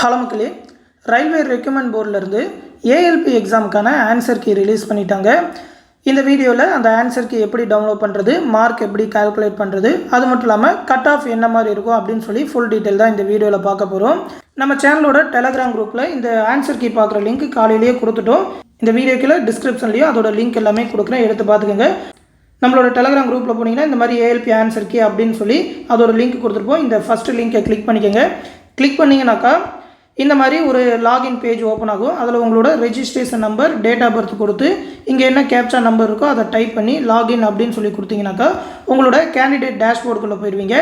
Hello மக்களே, railway recruitment போர்டிலிருந்து ALP எக்ஸாமுக்கான ஆன்சர் கீ ரிலீஸ் பண்ணிட்டாங்க. இந்த வீடியோவில் அந்த ஆன்சர் கீ எப்படி டவுன்லோட் பண்ணுறது, மார்க் எப்படி கால்குலேட் பண்ணுறது, அது மட்டும் இல்லாமல் கட் ஆஃப் என்ன மாதிரி இருக்கும் அப்படின்னு சொல்லி ஃபுல் டீட்டெயில் தான் இந்த வீடியோவில் பார்க்க போகிறோம். நம்ம சேனலோட டெலகிராம் குரூப்பில் இந்த ஆன்சர் கீ பார்க்குற லிங்க் காலையிலேயே கொடுத்துட்டோம். இந்த வீடியோக்கில் டிஸ்கிரிப்ஷன்லேயும் அதோட லிங்க் எல்லாமே கொடுக்குறேன், எடுத்து பார்த்துக்கோங்க. நம்மளோட டெலகிராம் குரூப்பில் போனீங்கன்னா இந்த மாதிரி ஏஎல்பி ஆன்சர் கீ அப்படின்னு சொல்லி அதோட லிங்க் கொடுத்துருப்போம். இந்த ஃபஸ்ட்டு லிங்கை கிளிக் பண்ணிக்கோங்க. கிளிக் பண்ணிங்கனாக்கா இந்த மாதிரி ஒரு லாகின் பேஜ் ஓப்பன் ஆகும். அதில் உங்களோட registration number, date of birth கொடுத்து இங்கே என்ன கேப்சா நம்பர் இருக்கோ அதை டைப் பண்ணி லாகின் அப்படின்னு சொல்லி கொடுத்தீங்கன்னாக்கா உங்களோட கேண்டிடேட் டேஷ்போர்டுக்குள்ளே போயிடுவீங்க.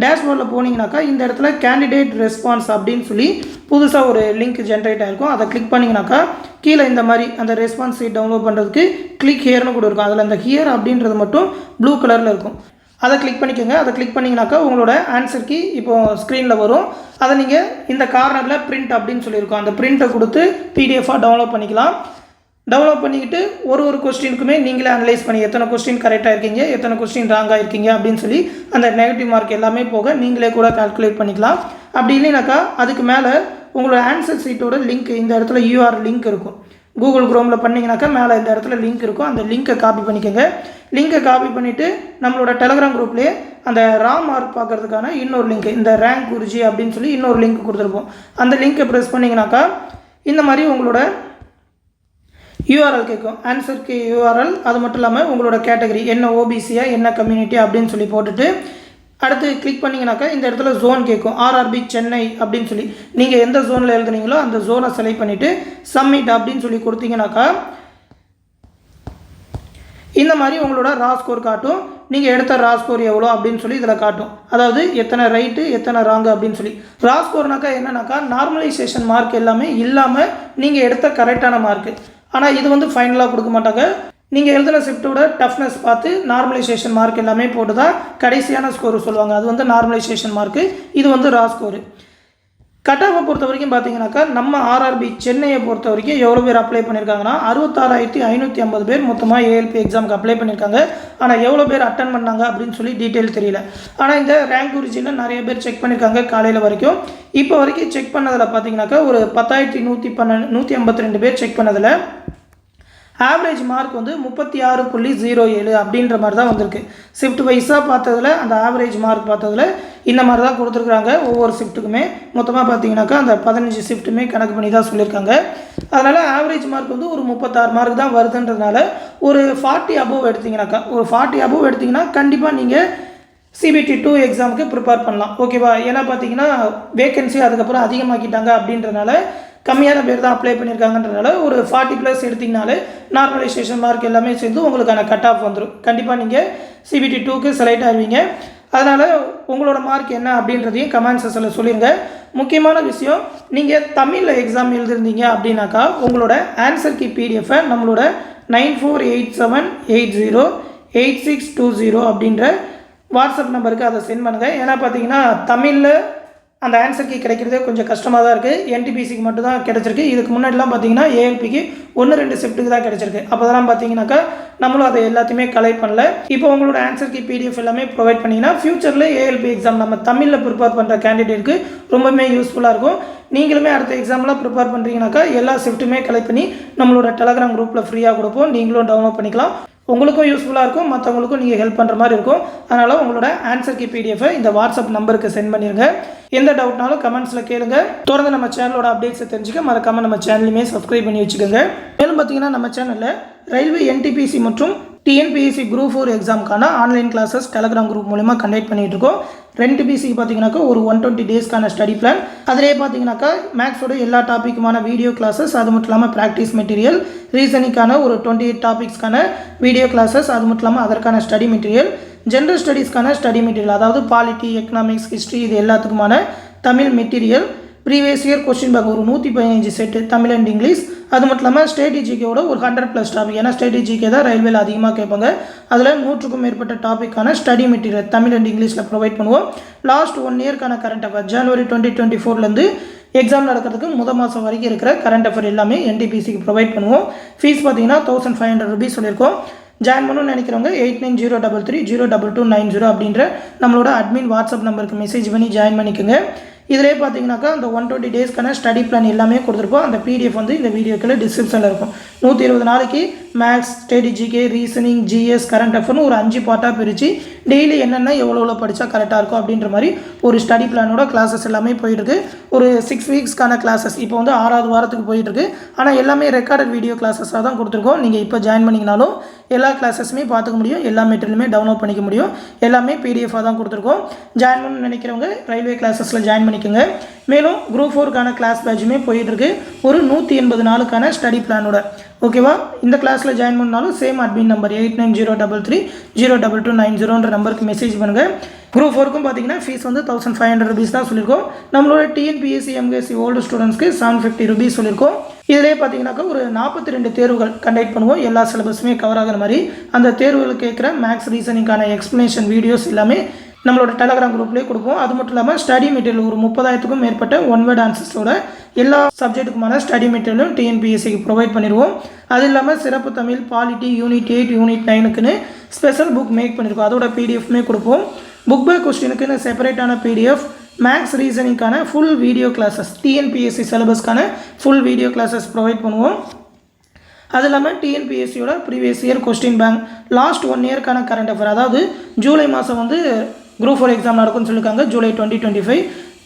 டேஷ்போர்டில் போனீங்கன்னாக்கா இந்த இடத்துல கேண்டிடேட் ரெஸ்பான்ஸ் அப்படின்னு சொல்லி புதுசாக ஒரு லிங்க் ஜென்ரேட் ஆகிருக்கும். அதை கிளிக் பண்ணிங்கனாக்கா கீழே இந்த மாதிரி அந்த ரெஸ்பான்ஸ் சீட் டவுன்லோட் பண்ணுறதுக்கு கிளிக் ஹியர்னு கூட இருக்கும். அதில் அந்த ஹியர் அப்படின்றது மட்டும் ப்ளூ கலரில் இருக்கும். அதை கிளிக் பண்ணிக்கோங்க. அதை கிளிக் பண்ணிங்கனாக்கா உங்களோட ஆன்சர் கீ இப்போது ஸ்க்ரீனில் வரும். அதை நீங்கள் இந்த கார்னரில் பிரிண்ட் அப்படின்னு சொல்லியிருக்கோம், அந்த பிரிண்ட்டை கொடுத்து பிடிஎஃபாக டவுன்லோட் பண்ணிக்கலாம். டவுன்லோட் பண்ணிக்கிட்டு ஒரு கொஸ்டினுக்குமே நீங்களே அனலைஸ் பண்ணி எத்தனை கொஸ்டின் கரெக்டாக இருக்கீங்க, எத்தனை கொஸ்டின் ராங்காக இருக்கீங்க அப்படின்னு சொல்லி அந்த நெகட்டிவ் மார்க் எல்லாமே போக நீங்களே கூட கால்குலேட் பண்ணிக்கலாம். அப்படி இல்லைனாக்கா அதுக்கு மேலே உங்களோட ஆன்சர் சீட்டோட லிங்க் இந்த இடத்துல யூஆர் லிங்க் இருக்கும். கூகுள் குரோமில் பண்ணிங்கனாக்கா மேலே இந்த இடத்துல லிங்க் இருக்கும். அந்த லிங்க்கை காப்பி பண்ணிக்கோங்க. லிங்க்கை காப்பி பண்ணிவிட்டு நம்மளோட டெலகிராம் குரூப்லேயே அந்த ரா மார்க் பார்க்குறதுக்கான இன்னொரு லிங்க், இந்த ரேங்க் குருஜி அப்படின்னு சொல்லி இன்னொரு லிங்க் கொடுத்துருப்போம். அந்த லிங்க்கை ப்ரெஸ் பண்ணிங்கனாக்கா இந்த மாதிரி உங்களோட யூஆர்எல் கேட்கும், ஆன்சருக்கு யூஆர்எல். அது மட்டும் இல்லாமல் உங்களோட கேட்டகரி என்ன, ஓபிசியா என்ன கம்யூனிட்டி அப்படின்னு சொல்லி போட்டுட்டு அடுத்து கிளிக் பண்ணிங்கனாக்கா இந்த இடத்துல ஜோன் கேட்கும், ஆர்ஆர்பி சென்னை அப்படின்னு சொல்லி நீங்கள் எந்த ஜோனில் எழுதுனீங்களோ அந்த ஜோனை செலக்ட் பண்ணிவிட்டு சப்மிட் அப்படின்னு சொல்லி கொடுத்தீங்கனாக்கா இந்த மாதிரி உங்களோட ரா ஸ்கோர் காட்டும். நீங்கள் எடுத்த ரா ஸ்கோர் எவ்வளோ அப்படின்னு சொல்லி இதில் காட்டும். அதாவது எத்தனை ரைட்டு எத்தனை ராங்கு அப்படின்னு சொல்லி. ரா ஸ்கோர்னாக்கா என்னன்னாக்கா நார்மலைசேஷன் மார்க் எல்லாமே இல்லாமல் நீங்கள் எடுத்த கரெக்டான மார்க்கு. ஆனால் இது ஃபைனலாக கொடுக்க மாட்டாங்க. நீங்கள் எழுதின ஷிஃப்ட்டோட டஃப்னஸ் பார்த்து நார்மலைசேஷன் மார்க் எல்லாமே போட்டு தான் கடைசியான ஸ்கோர் சொல்லுவாங்க. அது நார்மலைசேஷன் மார்க்கு, இது ரா ஸ்கோரு. கட் ஆஃபை பொறுத்த வரைக்கும் பார்த்தீங்கன்னாக்கா நம்ம ஆர்ஆர்பி சென்னையை பொறுத்த வரைக்கும் எவ்வளோ பேர் அப்ளை பண்ணியிருக்காங்கன்னா 66,550 பேர் மொத்தமாக ஏஎல்பி எக்ஸாமுக்கு அப்ளை பண்ணியிருக்காங்க. ஆனால் எவ்வளோ பேர் அட்டன் பண்ணாங்க அப்படின்னு சொல்லி டீட்டெயில் தெரியல. ஆனால் இந்த ரேங்க் குருஜியில் நிறைய பேர் செக் பண்ணியிருக்காங்க காலையில் வரைக்கும். இப்போ வரைக்கும் செக் பண்ணதில் பார்த்தீங்கன்னாக்கா ஒரு 10,152 பேர் செக் பண்ணதில் ஆவரேஜ் மார்க் 36.07 அப்படின்ற மாதிரி தான் வந்திருக்கு. ஷிஃப்ட் வைஸாக பார்த்ததில் அந்த ஆவரேஜ் மார்க் பார்த்ததில் இந்த மாதிரி தான் கொடுத்துருக்குறாங்க. ஒவ்வொரு ஷிஃப்ட்டுக்குமே மொத்தமாக பார்த்தீங்கன்னாக்கா அந்த 15 ஷிஃப்ட்டுமே கணக்கு பண்ணி தான் சொல்லியிருக்காங்க. அதனால் ஆவரேஜ் மார்க் ஒரு 36 மார்க் தான் வருதுன்றதுனால ஒரு 40 அபோவ் எடுத்திங்கனாக்கா, ஒரு 40 அபோவ் எடுத்திங்கன்னா கண்டிப்பாக நீங்கள் CBT 2 எக்ஸாமுக்கு ப்ரிப்பேர் பண்ணலாம். ஓகேவா? ஏன்னா பார்த்தீங்கன்னா வேகன்சி அதுக்கப்புறம் அதிகமாக்கிட்டாங்க அப்படின்றனால கம்மியான பேர் தான் அப்ளை பண்ணியிருக்காங்கன்றனால ஒரு 40+ எடுத்திங்கனாலே நார்மலைசேஷன் மார்க் எல்லாமே சேர்ந்து உங்களுக்கான கட் ஆஃப் வந்துடும். கண்டிப்பாக நீங்கள் CBT 2க்கு செலக்ட் ஆகிடுவீங்க. அதனால் உங்களோட மார்க் என்ன அப்படின்றதையும் கமெண்ட் செக்ஷனில் சொல்லிடுங்க. முக்கியமான விஷயம், நீங்கள் தமிழில் எக்ஸாம் எழுதிருந்தீங்க அப்படின்னாக்கா உங்களோட ஆன்சர் கீ பிடிஎஃபை நம்மளோட 9487808620 அப்படின்ற வாட்ஸ்அப் நம்பருக்கு அதை சென்ட் பண்ணுங்கள். ஏன்னா பார்த்தீங்கன்னா தமிழில் அந்த ஆன்சர் கீ கிடைக்கிறதே கொஞ்சம் கஷ்டமாக தான் இருக்குது. என்டிபிசிக்கு மட்டும் தான் கிடச்சிருக்கு. இதுக்கு முன்னாடிலாம் பார்த்தீங்கன்னா ஏஎல்பிக்கு 1-2 ஷிஃப்ட்டுக்கு தான் கிடச்சிருக்கு. அப்போ தான் பார்த்தீங்கன்னாக்கா நம்மளும் அதை எல்லாத்தையுமே கலெக்ட் பண்ணல. இப்போ உங்களோட ஆன்சர் கீ பிடிஎஃப் எல்லாமே ப்ரொவைட் பண்ணிங்கன்னா ஃப்யூச்சரில் ஏஎல்பி எக்ஸாம் நம்ம தமிழில் ப்ரிப்பேர் பண்ணுற கேண்டிடேட்டுக்கு ரொம்பவுமே யூஸ்ஃபுல்லாக இருக்கும். நீங்களுமே அடுத்த எக்ஸாம்லாம் ப்ரிப்பேர் பண்ணுறீங்கனாக்கா எல்லா ஷிஃப்ட்டுமே கலெக்ட் பண்ணி நம்மளோட டெலகிராம் குரூப்பில் ஃப்ரீயாக கொடுப்போம். நீங்களும் டவுன்லோட் பண்ணிக்கலாம். உங்களுக்கும் யூஸ்ஃபுல்லாக இருக்கும், மற்றவங்களுக்கும் நீங்கள் ஹெல்ப் பண்ணுற மாதிரி இருக்கும். அதனால் உங்களோட ஆன்சர் கீ பிடிஎஃபை இந்த வாட்ஸ்அப் நம்பருக்கு சென்ட் பண்ணிடுங்க. எந்த டவுட்னாலும் கமெண்ட்ஸில் கேளுங்க. தொடர்ந்து நம்ம சேனலோட அப்டேட்ஸை தெரிஞ்சுக்க மறக்காமல் நம்ம சேனலுமே சப்ஸ்கிரைப் பண்ணி வச்சுக்கோங்க. மேலும் பார்த்தீங்கன்னா நம்ம சேனலில் ரயில்வே என்டிபிசி மற்றும் டிஎன்பிஎஸ்சி குரூப் 4 எக்ஸாமுக்கான ஆன்லைன் கிளாஸஸ் டெலகிராம் குரூப் மூலமா கண்டக்ட் பண்ணிகிட்டு இருக்கோம். 2 பிசிக்கு பார்த்தீங்கன்னாக்கா ஒரு 120 டேஸ்க்கான ஸ்டடி பிளான். அதிலே பார்த்தீங்கன்னாக்கா மேக்ஸோட எல்லா டாப்பிக்குமான வீடியோ கிளாஸஸ், அது மட்டும் இல்லாமல் ப்ராக்டிஸ் மெட்டீரியல், ரீசனிங்கான ஒரு 28 டாபிக்ஸ்க்கான வீடியோ கிளாஸஸ், அது மட்டும் இல்லாமல் அதற்கான ஸ்டடி மெட்டீரியல், ஜென்ரல் ஸ்டடீஸ்க்கான ஸ்டடி மெட்டீரியல், அதாவது பாலிட்டி, எக்கனாமிக்ஸ், ஹிஸ்ட்ரி, இது எல்லாத்துக்குமான Tamil material, previous year question bank ஒரு 115 செட்டு தமிழ் அண்ட் இங்கிலீஷ், அது மட்டும் இல்லாமல் ஸ்ட்ராட்டஜிக்கோட ஒரு 100+ டாபிக். ஏன்னா ஸ்ட்ராட்டஜிக்கே தான் ரயில்வேல அதிகமாக கேட்பாங்க. அதில் 100க்கும் மேற்பட்ட டாப்பிக்கான ஸ்டடி மெட்டீரியல் தமிழ் அண்ட் இங்கிலீஷில் ப்ரொவைட் பண்ணுவோம். லாஸ்ட் 1 இயர்க்கான கரண்ட் அஃபேர் ஜனவரி 2024லேருந்து எக்ஸாம் நடக்கிறதுக்கு முதல் மாதம் வரைக்கும் இருக்கிற கரண்ட் அஃபேர் எல்லாமே என்டிபிசிக்கு ப்ரொவைட் பண்ணுவோம். ஃபீஸ் பார்த்தீங்கன்னா 1500 ரூபீஸ் சொல்லியிருக்கோம். ஜாயின் பண்ணணும்னு நினைக்கிறவங்க 8903302290 அப்படின்ற நம்மளோட அட்மின் வாட்ஸ்அப் நம்பருக்கு மெசேஜ் பண்ணி ஜாயின் பண்ணிக்கோங்க. இதிலே பார்த்தீங்கன்னாக்கா அந்த 120 டேஸ்க்கான ஸ்டடி பிளான் எல்லாமே கொடுத்துருப்போம். அந்த பிடிஎஃப் வந்து இந்த வீடியோக்குள்ள டிஸ்கிரிப்ஷனில் இருக்கும். 120 நாளைக்கு maths, study, GK, reasoning, GS, current அஃபேர்னு ஒரு 5 பார்ட்டாக பிரித்து டெய்லி என்னென்ன எவ்வளோ படித்தா கரெக்டாக இருக்கும் அப்படின்ற மாதிரி ஒரு ஸ்டடி பிளானோட கிளாஸஸ் எல்லாமே போயிட்டுருக்கு. ஒரு 6 வீக்ஸ்க்கான கிளாஸஸ் இப்போ வந்து 6வது வாரத்துக்கு போயிட்டுருக்கு. ஆனால் எல்லாமே ரெக்கார்டட் வீடியோ கிளாஸஸாக தான் கொடுத்துருக்கோம். நீங்கள் இப்போ ஜாயின் பண்ணிங்கனாலும் எல்லா கிளாஸஸுமே பார்த்துக்க முடியும், எல்லா மெட்டீரியலுமே டவுன்லோட் பண்ணிக்க முடியும். எல்லாமே பிடிஎஃபாக தான் கொடுத்துருக்கோம். ஜாயின் பண்ண நினைக்கிறவங்க ரயில்வே கிளாஸஸில் ஜாயின் பண்ணிக்கோங்க. மேலும் குரூப் 4க்கான கிளாஸ் பேட்சுமே போயிட்டுருக்கு ஒரு 180 நாளுக்கான ஸ்டடி பிளானோட. ஓகேவா? இந்த கிளாஸில் ஜாயின் பண்ணாலும் சேம் அட்மின் நம்பர் 8903302290 நம்பருக்கு மெசேஜ் பண்ணுங்கள். குரூப் 4க்கும் பார்த்தீங்கன்னா ஃபீஸ் வந்து 1500 rupees தான் சொல்லியிருக்கோம். நம்மளோட டிஎன்பிஎஸ்சி எம்எஸ்சி ஓல்டு ஸ்டூடெண்ட்ஸ்க்கு 750 rupees சொல்லியிருக்கோம். இதிலே பார்த்தீங்கன்னாக்கா ஒரு 42 தேர்வுகள் கண்டக்ட் பண்ணுவோம், எல்லா சிலபஸுமே கவர் ஆகிற மாதிரி. அந்த தேர்வுகள் கேட்குற மேக்ஸ், ரீசனிங்கான எக்ஸ்ப்ளனேஷன் வீடியோஸ் எல்லாமே நம்மளோட டெலகிராம் குரூப்லேயே கொடுப்போம். அது மட்டும் இல்லாமல் ஸ்டடி மெட்டீரியல் ஒரு 30,000க்கும் மேற்பட்ட ஒன் வேர்ட் ஆன்சர்ஸோட எல்லா சப்ஜெக்ட்டுக்குமான ஸ்டடி மெட்டீரியலும் டிஎன்பிஎஸ்சிக்கு ப்ரொவைட் பண்ணிடுவோம். அது இல்லாமல் சிறப்பு தமிழ், பாலிட்டி, யூனிட் 8, யூனிட் 9க்குன்னு ஸ்பெஷல் புக் மேக் பண்ணியிருக்கோம். அதோட பிடிஎஃப்மே கொடுப்போம். புக் பை கொஸ்டினுக்குன்னு செப்பரேட்டான பிடிஎஃப், மேக்ஸ், ரீசனிங்கான ஃபுல் வீடியோ கிளாஸஸ், டிஎன்பிஎஸ்சி சிலபஸ்க்கான ஃபுல் வீடியோ கிளாஸஸ் ப்ரொவைட் பண்ணுவோம். அது இல்லாமல் டிஎன்பிஎஸ்சியோட previous year question bank, last 1 இயர்க்கான கரண்ட் அஃபேர், அதாவது ஜூலை மாதம் வந்து குரூப் 4 எக்ஸாம் நடக்கும்னு சொல்லியிருக்காங்க, ஜூலை 2025.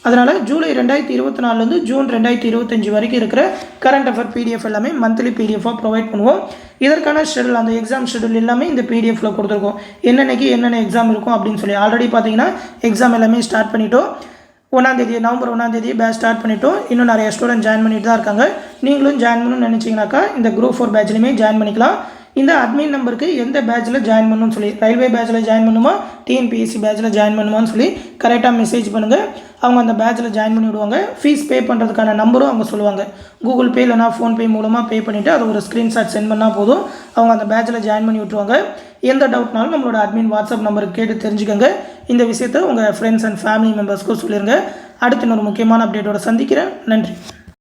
அதனால் ஜூலை 2024லேருந்து ஜூன் 2025 வரைக்கும் இருக்கிற கரண்ட் அஃபேர் பிடிஎஃப் எல்லாமே மந்த்லி பிடிஎஃபாக ப்ரொவைட் பண்ணுவோம். இதற்கான ஷெடியூல், அந்த எக்ஸாம் ஷெடியூல் எல்லாமே இந்த பிடிஎஃபில் கொடுத்துருக்கோம். என்னென்னைக்கு என்னென்ன எக்ஸாம் இருக்கும் அப்படின்னு சொல்லி ஆல்ரெடி பார்த்தீங்கன்னா எக்ஸாம் எல்லாமே ஸ்டார்ட் பண்ணிட்டோம். நவம்பர் 1 பேட்ச் ஸ்டார்ட் பண்ணிட்டோம். இன்னும் நிறைய ஸ்டூடெண்ட் ஜாயின் பண்ணிட்டு தான் இருக்காங்க. நீங்களும் ஜாயின் பண்ணணும்னு நினச்சிங்கனாக்கா இந்த குரூப் 4 பேட்ச்லையுமே ஜாயின் பண்ணிக்கலாம். இந்த அட்மின் நம்பருக்கு எந்த பேட்சில் ஜாயின் பண்ணணும்னு சொல்லி, ரயில்வே பேட்சில் ஜாயின் பண்ணுமா, டிஎன்பிஎஸ்சி பேட்சில் ஜாயின் பண்ணுமான்னு சொல்லி கரெக்டாக மெசேஜ் பண்ணுங்கள். அவங்க அந்த பேட்சில் ஜாயின் பண்ணி விடுவாங்க. ஃபீஸ் பே பண்ணுறதுக்கான நம்பரும் அவங்க சொல்லுவாங்க. கூகுள் பே இல்லைனா ஃபோன்பே மூலமாக பே பண்ணிவிட்டு அதை ஒரு ஸ்க்ரீன்ஷாட் சென்ட் பண்ணால் போதும், அவங்க அந்த பேட்சில் ஜாயின் பண்ணி விட்டுருவாங்க. எந்த டவுட்னாலும் நம்மளோட அட்மின் வாட்ஸ்அப் நம்பருக்கு கேட்டு தெரிஞ்சுக்கோங்க. இந்த விஷயத்தை உங்கள் ஃப்ரெண்ட்ஸ் அண்ட் ஃபேமிலி மெம்பர்ஸ்க்கும் சொல்லிடுங்க. அடுத்து இன்னொரு முக்கியமான அப்டேட்டோட சந்திக்கிறேன். நன்றி.